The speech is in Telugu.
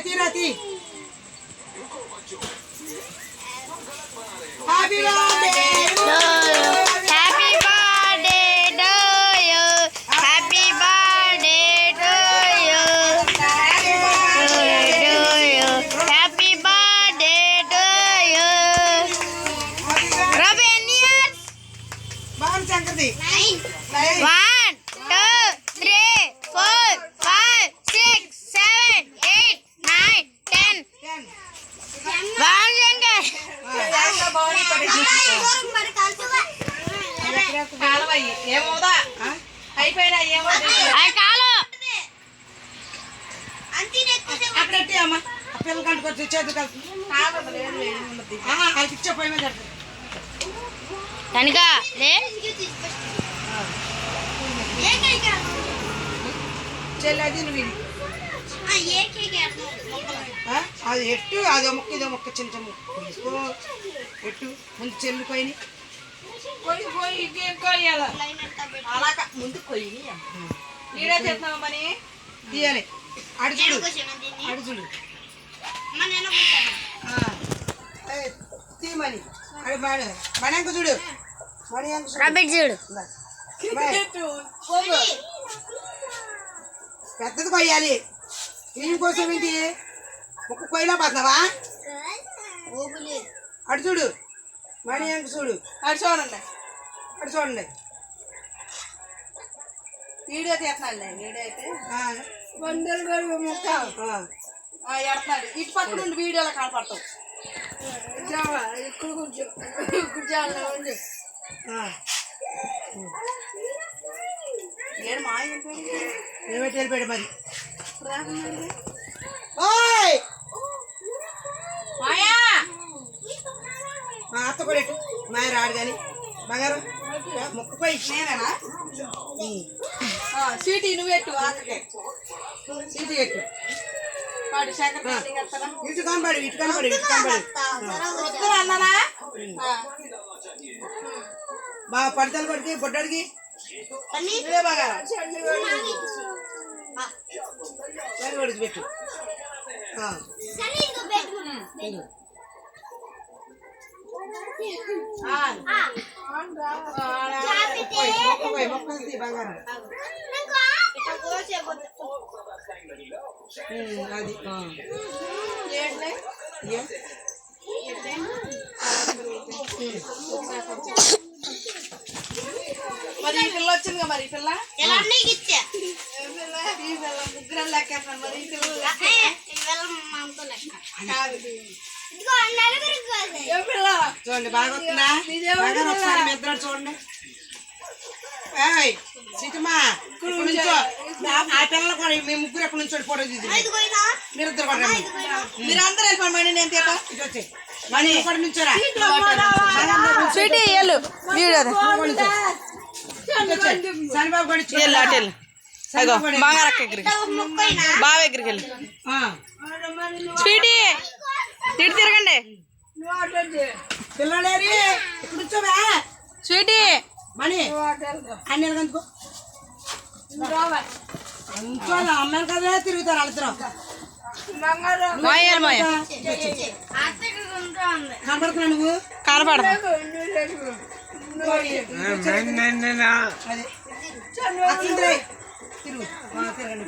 తీరాతి happy birthday happy birthday to you happy birthday to you happy birthday to you Ravi ఎన్ని ఇయర్స్ బాగా సంగతి 1 2 3 4 5 6 7 8 9 10 బాగా ఏమవుదా అయిపోయినా ఏమో కాలు అక్కడట్టి అమ్మా ఆ పిల్లల కంటికి వచ్చి చేతి కలిసి వాళ్ళకి ఇచ్చే పోయి మీద కనుక చెల్లి అది నువ్వు అది ఎట్టు అదో మొక్క ఇదో మొక్క చిన్న చిన్న మొక్క తీసుకో ఎట్టు ముందు చెల్లు పోయి పోయి ఇదేం కొయ్యాల అలాగా ముందు కొయ్యి నీడే చేస్తున్నావు పని తీయాలి అడుచుడు అడుచుడు తీయమని అడి మణ్యాంక చూడు మణ్యాంక రబ్బిట్ చూడు పెద్దది కొయ్యాలి దీని కోసం ఏంటి ముక్క కొయ్యలా పోతున్నావా అటు చూడు మణ్యాంక చూడు అటు చూడండి అటు చూడండి వీడియో తీస్తున్నాడు వీడియో అయితే వందలు ముక్క ఎడతాడు ఇటు పక్క నుండి వీడియోలో కనపడతావు ఇక్కడ కొంచెం ఏడు మా ఏమిటి వెళ్ళిపోయాడు మరి మాయా మా అత్త కూడా ఎట్టు మాయ రాడు కానీ బంగారం ముక్కపై నేనేనా సీటీ నువ్వెట్టు ఆకకే సీటీ ఎట్టు వాడు ఇటు కనబడి ఇటు కనబడి ఇటు కనబడి అన్నానా బాగా పడతలు పడికి బొడ్డడికి బాగా పడికి పెట్టు మొక్కలు బంగారం అది మరి ఈ పిల్ల వచ్చింది కదా మరి ఈ పిల్ల ముగ్గురు లెక్కేస్తాను మరి ఈ పిల్లలు చూడండి బాగా వస్తుందా ఒకసారి మీ ఇద్దరు చూడండి సీతమ్మా ఆ పిల్లలు కూడా మీ ముగ్గురు ఎక్కడి నుంచి ఫోటో తీసి మీరిద్దరు కూడా మీరు అందరూ వెళ్ళిపోండి నేను తీట ఇటు వచ్చి మనీ ఎక్కడి నుంచారా శనిబాబు కూడా బంగారక్క దగ్గరికి బావ దగ్గరికి వెళ్ళి స్వీటీ ఇటు తిరగండి పిల్లలేరి ఇక్కడ నుంచోవా స్వీటీ మనీ అన్నీ కనుకో అమ్మాయిలు కదా తిరుగుతారు వాళ్ళిద్దరు కనపడుతున్నా నువ్వు కనపడ తిరుగు తిరగండి